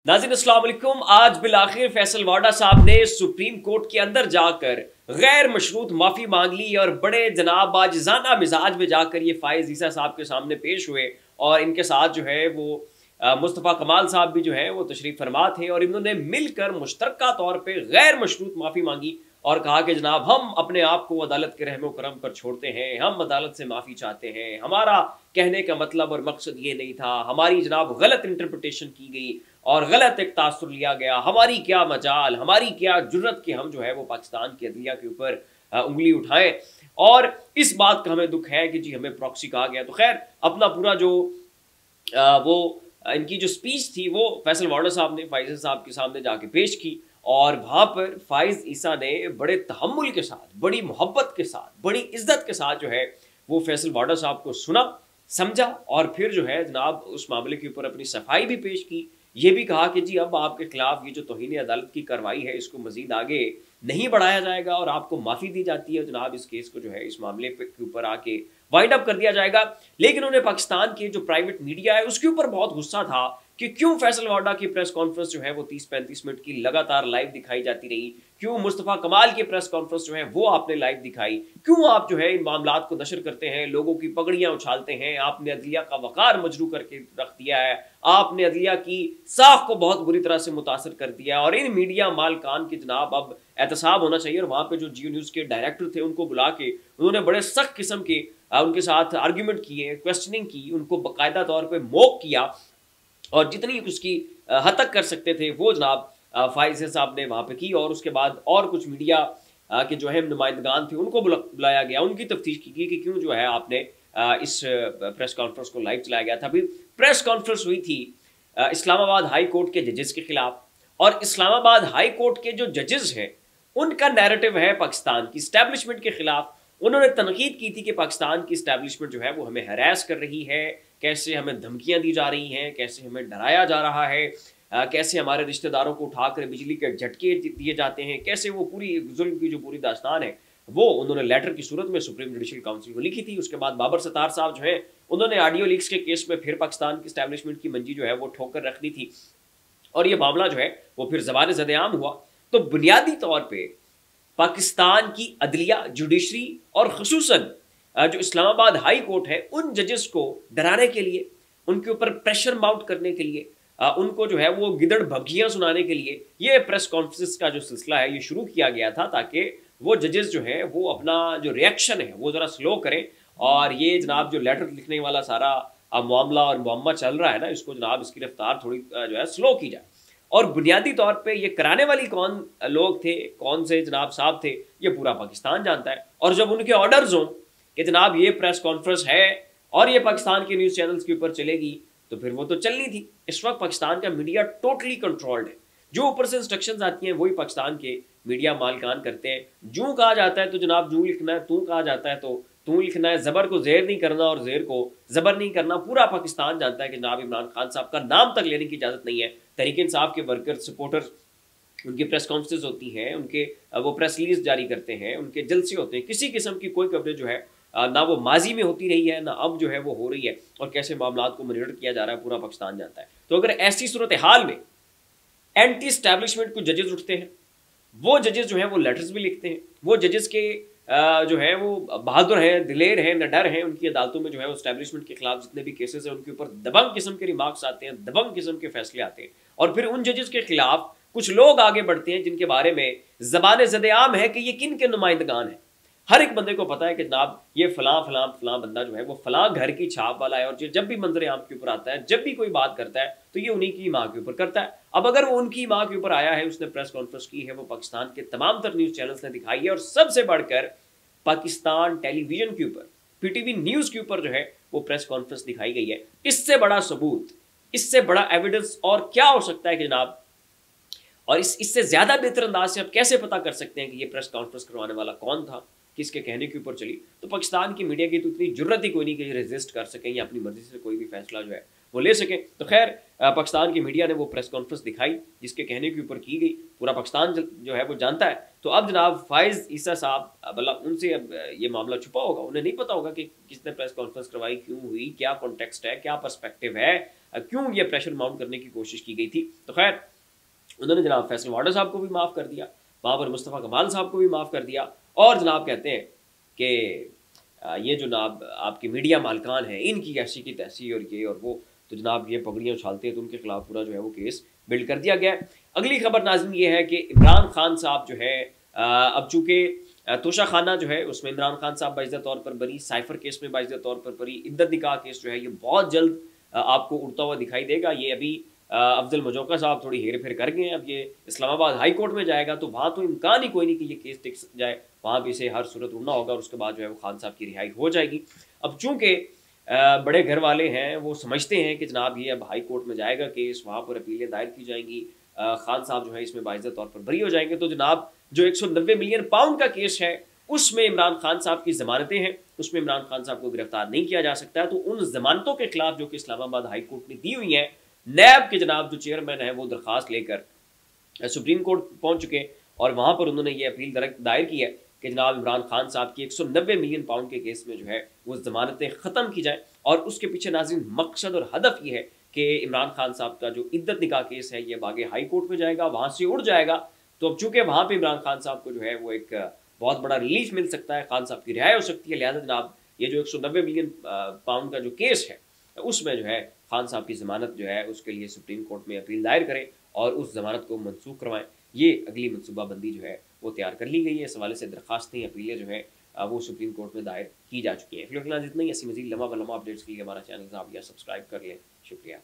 नाज़रीन अस्सलाम वालेकुम। आज बिलाखिर फैसल वाडा साहब ने सुप्रीम कोर्ट के अंदर जाकर गैर मशरूत माफ़ी मांग ली और बड़े जनाब आजिज़ाना मिजाज में जाकर ये फ़ाइज़ ईसा साहब के सामने पेश हुए और इनके साथ जो है वो मुस्तफ़ा कमाल साहब भी जो है वो तशरीफ़ फरमा थे और इन्होंने मिलकर मुश्तरका तौर पर गैर मशरूत माफ़ी मांगी और कहा कि जनाब हम अपने आप को अदालत के रहमो करम पर छोड़ते हैं, हम अदालत से माफ़ी चाहते हैं, हमारा कहने का मतलब और मकसद ये नहीं था, हमारी जनाब गलत इंटरप्रटेशन की गई और गलत एक तासुर लिया गया, हमारी क्या मजाल, हमारी क्या जुर्रत कि हम जो है वो पाकिस्तान की अदलिया के ऊपर उंगली उठाएं। और इस बात का हमें दुख है कि जी हमें प्रॉक्सी कहा गया। तो खैर अपना पूरा जो इनकी जो स्पीच थी वो फैसल वाडा साहब ने फैसल साहब के सामने जाके पेश की और वहाँ पर फ़ाइज़ ईसा ने बड़े तहम्मुल के साथ, बड़ी मोहब्बत के साथ, बड़ी इज़्ज़त के साथ जो है वो फैसल वाडा साहब को सुना, समझा और फिर जो है जनाब उस मामले के ऊपर अपनी सफाई भी पेश की। ये भी कहा कि जी अब आपके खिलाफ ये जो तौहीन अदालत की कार्रवाई है इसको मज़ीद आगे नहीं बढ़ाया जाएगा और आपको माफ़ी दी जाती है जनाब इस केस को जो है इस मामले के ऊपर आके वाइंड अप कर दिया जाएगा। लेकिन उन्हें पाकिस्तान के जो प्राइवेट मीडिया है उसके ऊपर बहुत गुस्सा था कि क्यों फैसल वाडा की प्रेस कॉन्फ्रेंस जो है वो 30-35 मिनट की लगातार लाइव दिखाई जाती रही, क्यों मुस्तफ़ा कमाल की प्रेस कॉन्फ्रेंस जो है वो आपने लाइव दिखाई, क्यों आप जो है इन मामलात को नशर करते हैं, लोगों की पगड़ियां उछालते हैं, आपने अदलिया का वक़ार मजरू करके रख दिया है, आपने अदलिया की साख को बहुत बुरी तरह से मुतासर कर दिया और इन मीडिया मालकान की जनाब अब एहतसाब होना चाहिए। और वहाँ पे जो जियो न्यूज़ के डायरेक्टर थे उनको बुला के उन्होंने बड़े सख्त किस्म के उनके साथ आर्ग्यूमेंट किए, क्वेश्चनिंग की, उनको बाकायदा तौर पर मोक किया और जितनी उसकी हद तक कर सकते थे वो जनाब फ़ाइज़ साहब ने वहाँ पे की। और उसके बाद और कुछ मीडिया के जो है नुमाइंदगान थे उनको बुलाया गया, उनकी तफ्तीश की कि क्यों जो है आपने इस प्रेस कॉन्फ्रेंस को लाइव चलाया गया था। अभी प्रेस कॉन्फ्रेंस हुई थी इस्लामाबाद हाई कोर्ट के जजेस के खिलाफ और इस्लामाबाद हाई कोर्ट के जो जजेस हैं उनका नैरेटिव है पाकिस्तान की इस्टेब्लिशमेंट के खिलाफ। उन्होंने तनकीद की थी कि पाकिस्तान की इस्टेब्लिशमेंट जो है वो हमें हरास कर रही है, कैसे हमें धमकियां दी जा रही हैं, कैसे हमें डराया जा रहा है, कैसे हमारे रिश्तेदारों को उठाकर बिजली के झटके दिए जाते हैं, कैसे वो पूरी जुल्म की जो पूरी दास्तान है वो उन्होंने लेटर की सूरत में सुप्रीम जुडिशल काउंसिल को लिखी थी। उसके बाद बाबर सत्तार साहब जो है उन्होंने ऑडियो लीक्स के केस में फिर पाकिस्तान की इस्टेब्लिशमेंट की मंजी जो है वो ठोकर रख दी थी और ये मामला जो है वो फिर ज़बान ज़द-ए-आम हुआ। तो बुनियादी तौर पर पाकिस्तान की अदलिया, जुडिशरी और ख़ुसूसन जो इस्लामाबाद हाई कोर्ट है उन जजेस को डराने के लिए, उनके ऊपर प्रेशर माउंट करने के लिए, उनको जो है वो गिदड़ भभकियां सुनाने के लिए ये प्रेस कॉन्फ्रेंस का जो सिलसिला है ये शुरू किया गया था ताकि वो जजेस जो है वो अपना जो रिएक्शन है वो ज़रा स्लो करें और ये जनाब जो लेटर लिखने वाला सारा मामला और मुअम्मा चल रहा है ना इसको जनाब इसकी रफ्तार थोड़ी जो है स्लो की जाए। और बुनियादी तौर पे ये कराने वाली कौन लोग थे, कौन से जनाब साहब थे, ये पूरा पाकिस्तान जानता है। और जब उनके ऑर्डर्स हों कि जनाब ये प्रेस कॉन्फ्रेंस है और ये पाकिस्तान के न्यूज़ चैनल्स के ऊपर चलेगी तो फिर वो तो चलनी थी। इस वक्त पाकिस्तान का मीडिया टोटली कंट्रोल्ड है, जो ऊपर से इंस्ट्रक्शंस आती हैं वही पाकिस्तान के मीडिया मालकान करते हैं। जूँ कहा जाता है तो जनाब जूँ लिखना है, तू कहा जाता है तो तू लिखना है, ज़बर को ज़ेर नहीं करना और ज़ेर को ज़बर नहीं करना। पूरा पाकिस्तान जानता है कि जनाब इमरान खान साहब का नाम तक लेने की इजाज़त नहीं है। तहरीक इंसाफ के वर्कर सपोर्टर्स उनकी प्रेस कॉन्फ्रेंस होती हैं, उनके वो प्रेस रिलीज जारी करते हैं, उनके जलसे होते हैं, किसी किस्म की कोई कवरेज जो है ना वो माजी में होती रही है ना अब जो है वो हो रही है और कैसे मामलात को मॉनिटर किया जा रहा है पूरा पाकिस्तान जानता है। तो अगर ऐसी सूरत हाल में एंटी इस्टेब्लिशमेंट कुछ जजेस उठते हैं, वो जजेस जो हैं वो लेटर्स भी लिखते हैं, वो जजेस के जो है वो बहादुर हैं, दिलेर हैं, न डर हैं, उनकी अदालतों में जो है वो इस्टेब्लिशमेंट के खिलाफ जितने भी केसेस हैं उनके ऊपर दबंग किस्म के रिमार्क्स आते हैं, दबंग किस्म के फैसले आते हैं और फिर उन जजेस के खिलाफ कुछ लोग आगे बढ़ते हैं जिनके बारे में ज़बान ज़द-ए-आम है कि ये किन के नुमाइंदगान हैं। हर एक बंदे को पता है कि जनाब ये फलां फलां फलां बंदा जो है वो फलां घर की छाप वाला है और जब भी मंजर आम के ऊपर आता है, जब भी कोई बात करता है तो ये उन्हीं की माँ के ऊपर करता है। अब अगर वो उनकी माँ के ऊपर आया है, उसने प्रेस कॉन्फ्रेंस की है, वो पाकिस्तान के तमाम तर न्यूज़ चैनल्स ने दिखाई है और सबसे बढ़कर पाकिस्तान टेलीविजन के ऊपर, PTV न्यूज़ के ऊपर जो है वो प्रेस कॉन्फ्रेंस दिखाई गई है। इससे बड़ा सबूत, इससे बड़ा एविडेंस और क्या हो सकता है कि जनाब, और इससे ज़्यादा बेहतर अंदाज से आप कैसे पता कर सकते हैं कि ये प्रेस कॉन्फ्रेंस करवाने वाला कौन था, किसके कहने के ऊपर चली। तो पाकिस्तान की मीडिया की तो इतनी जुर्रत ही कोई नहीं कि ये रेजिस्ट कर सकें या अपनी मर्जी से कोई भी फैसला जो है वो ले सकें। तो खैर पाकिस्तान की मीडिया ने वो प्रेस कॉन्फ्रेंस दिखाई जिसके कहने के ऊपर की गई, पूरा पाकिस्तान जो है वो जानता है। तो अब जनाब फ़ाइज़ ईसा साहब मतलब उनसे अब ये मामला छुपा होगा, उन्हें नहीं पता होगा कि किसने प्रेस कॉन्फ्रेंस करवाई, क्यों हुई, क्या कॉन्टेक्स्ट है, क्या पर्सपेक्टिव है, क्यों ये प्रेशर माउंट करने की कोशिश की गई थी। तो खैर उन्होंने जनाब फैसल वाडा साहब को भी माफ़ कर दिया, वहाँ पर मुस्तफ़ा कमाल साहब को भी माफ़ कर दिया, और जनाब कहते हैं कि ये जो जनाब आपके मीडिया मालकान हैं, इनकी ऐसी की तैसी और ये और वो, तो जनाब ये पगड़ियाँ उछालते हैं, तो उनके खिलाफ पूरा जो है वो केस बिल्ड कर दिया गया है। अगली खबर नाज़रीन ये है कि इमरान खान साहब जो है अब चूँकि तोशा खाना जो है उसमें इमरान खान साहब बाइज़ा तौर पर बरी, साइफर केस में बाइज़ा तौर पर बरी, इद्दत निकाह केस जो है ये बहुत जल्द आपको उड़ता हुआ दिखाई देगा। ये अभी अफजल मजोका साहब थोड़ी हेर फेर कर गए हैं, अब ये इस्लामाबाद हाई कोर्ट में जाएगा, तो वहाँ तो इम्कान ही कोई नहीं कि ये केस टिक जाए, वहाँ भी इसे हर सूरत उड़ना होगा और उसके बाद जो है वो खान साहब की रिहाई हो जाएगी। अब चूँकि बड़े घर वाले हैं वो समझते हैं कि जनाब ये अब हाई कोर्ट में जाएगा केस, वहाँ पर अपीलें दायर की जाएंगी, खान साहब जो है इसमें बाइज़ा तौर पर बरी हो जाएंगे, तो जनाब जो 190 मिलियन पाउंड का केस है उसमें इमरान खान साहब की जमानतें हैं, उसमें इमरान खान साहब को गिरफ्तार नहीं किया जा सकता है। तो उन जमानतों के खिलाफ जो कि इस्लामाबाद हाई कोर्ट ने दी हुई हैं, नैब के जनाब जो चेयरमैन है वो दरख्वास्त लेकर सुप्रीम कोर्ट पहुंच चुके और वहां पर उन्होंने ये अपील दायर की है कि जनाब इमरान खान साहब की 190 मिलियन पाउंड के केस में जो है वो जमानतें ख़त्म की जाएं। और उसके पीछे नाज़रीन मकसद और हदफ ये है कि इमरान खान साहब का जो इद्दत निकाह केस है ये आगे हाई कोर्ट में जाएगा, वहाँ से उड़ जाएगा। तो अब चूँकि वहाँ पर इमरान खान साहब को जो है वो एक बहुत बड़ा रिलीफ मिल सकता है, खान साहब की रिहाई हो सकती है, लिहाजा जनाब ये जो 190 मिलियन पाउंड का जो केस है उसमें जो है खान साहब की ज़मानत जो है उसके लिए सुप्रीम कोर्ट में अपील दायर करें और उस ज़मानत को मनसूख करवाएं। ये अगली मनसूबाबंदी जो है वो तैयार कर ली गई है। इस हवाले से दरखास्तें अपीलें जो है वो सुप्रीम कोर्ट में दायर की जा चुकी हैं। फिलहाल जितना ही ऐसी मज़ीद लम्हा ब लम्हा अपडेट्स के लिए हमारा चैनल आप या सब्सक्राइब कर लें। शुक्रिया।